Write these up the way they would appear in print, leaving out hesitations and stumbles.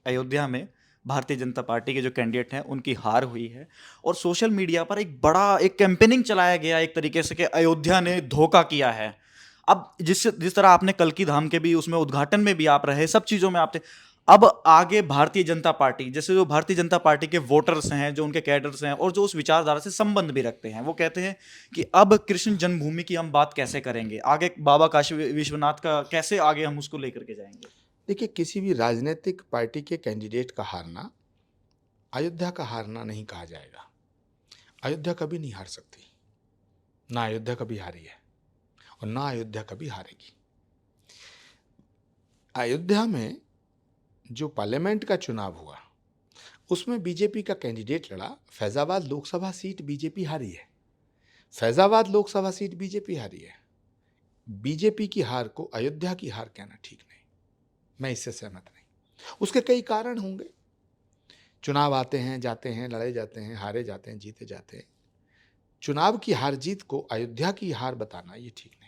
अयोध्या में भारतीय जनता पार्टी के जो कैंडिडेट हैं उनकी हार हुई है और सोशल मीडिया पर एक बड़ा एक कैंपेनिंग चलाया गया एक तरीके से कि अयोध्या ने धोखा किया है। अब जिस तरह आपने कल की धाम के भी उसमें उद्घाटन में भी आप रहे, सब चीज़ों में आप थे। अब आगे भारतीय जनता पार्टी, जैसे जो भारतीय जनता पार्टी के वोटर्स हैं, जो उनके कैडर्स हैं और जो उस विचारधारा से संबंध भी रखते हैं, वो कहते हैं कि अब कृष्ण जन्मभूमि की हम बात कैसे करेंगे, आगे बाबा काशी विश्वनाथ का कैसे आगे हम उसको लेकर के जाएंगे। देखिए, किसी भी राजनीतिक पार्टी के कैंडिडेट का हारना अयोध्या का हारना नहीं कहा जाएगा। अयोध्या कभी नहीं हार सकती, ना अयोध्या कभी हारी है और ना अयोध्या कभी हारेगी। अयोध्या में जो पार्लियामेंट का चुनाव हुआ उसमें बीजेपी का कैंडिडेट लड़ा। फैजाबाद लोकसभा सीट बीजेपी हारी है। फैजाबाद लोकसभा सीट बीजेपी हारी है। बीजेपी की हार को अयोध्या की हार कहना ठीक नहीं, मैं इससे सहमत नहीं। उसके कई कारण होंगे। चुनाव आते हैं, जाते हैं, लड़े जाते हैं, हारे जाते हैं, जीते जाते हैं। चुनाव की हार जीत को अयोध्या की हार बताना ये ठीक नहीं।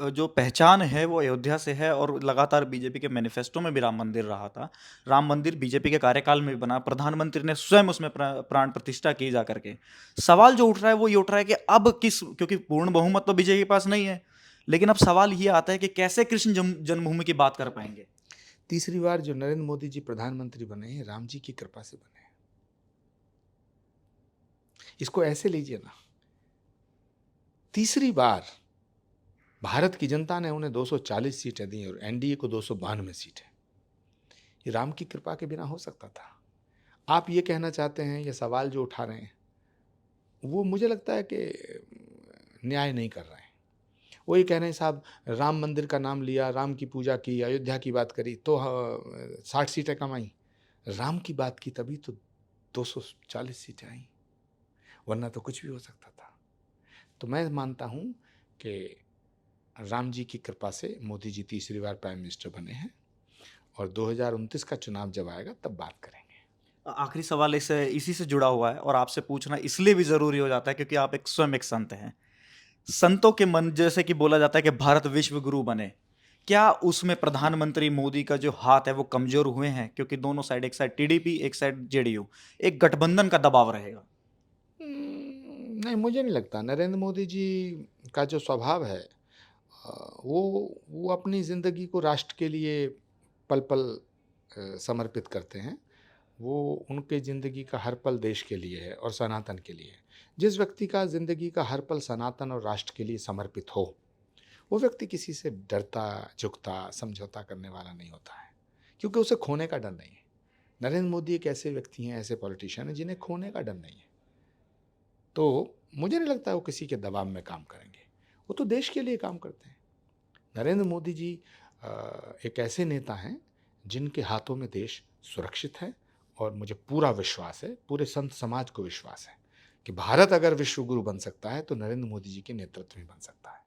जो पहचान है वो अयोध्या से है और लगातार बीजेपी के मैनिफेस्टो में भी राम मंदिर रहा था। राम मंदिर बीजेपी के कार्यकाल में भी बना, प्रधानमंत्री ने स्वयं उसमें प्राण प्रतिष्ठा की जा करके। सवाल जो उठ रहा है वो ये उठ रहा है कि अब किस, क्योंकि पूर्ण बहुमत तो बीजेपी के पास नहीं है, लेकिन अब सवाल ये आता है कि कैसे कृष्ण जन्मभूमि की बात कर पाएंगे। तीसरी बार जो नरेंद्र मोदी जी प्रधानमंत्री बने हैं, राम जी की कृपा से बने हैं। इसको ऐसे लीजिए ना, तीसरी बार भारत की जनता ने उन्हें 240 सीटें दी और एनडीए को 292 सीटें। ये राम की कृपा के बिना हो सकता था। आप ये कहना चाहते हैं, ये सवाल जो उठा रहे हैं वो मुझे लगता है कि न्याय नहीं कर रहे हैं। वो ये कह रहे हैं साहब, राम मंदिर का नाम लिया, राम की पूजा की, अयोध्या की बात करी तो 60 सीटें कम आई। राम की बात की तभी तो 240 सीटें आई, वरना तो कुछ भी हो सकता था। तो मैं मानता हूँ कि राम जी की कृपा से मोदी जी तीसरी बार प्राइम मिनिस्टर बने हैं और 2029 का चुनाव जब आएगा तब बात करेंगे। आखिरी सवाल इसी से जुड़ा हुआ है और आपसे पूछना इसलिए भी जरूरी हो जाता है क्योंकि आप एक स्वयं एक संत हैं। संतों के मन, जैसे कि बोला जाता है कि भारत विश्व गुरु बने, क्या उसमें प्रधानमंत्री मोदी का जो हाथ है वो कमजोर हुए हैं? क्योंकि दोनों साइड, एक साइड टीडीपी, एक साइड जेडीयू, एक गठबंधन का दबाव रहेगा। नहीं, मुझे नहीं लगता। नरेंद्र मोदी जी का जो स्वभाव है, वो अपनी ज़िंदगी को राष्ट्र के लिए पल पल समर्पित करते हैं। वो उनके ज़िंदगी का हर पल देश के लिए है और सनातन के लिए है। जिस व्यक्ति का ज़िंदगी का हर पल सनातन और राष्ट्र के लिए समर्पित हो, वो व्यक्ति किसी से डरता, झुकता, समझौता करने वाला नहीं होता है, क्योंकि उसे खोने का डर नहीं है। नरेंद्र मोदी एक ऐसे व्यक्ति हैं, ऐसे पॉलिटिशियन हैं जिन्हें खोने का डर नहीं है। तो मुझे नहीं लगता वो किसी के दबाव में काम करेंगे। वो तो देश के लिए काम करते हैं। नरेंद्र मोदी जी एक ऐसे नेता हैं जिनके हाथों में देश सुरक्षित है और मुझे पूरा विश्वास है, पूरे संत समाज को विश्वास है कि भारत अगर विश्व गुरु बन सकता है तो नरेंद्र मोदी जी के नेतृत्व में बन सकता है।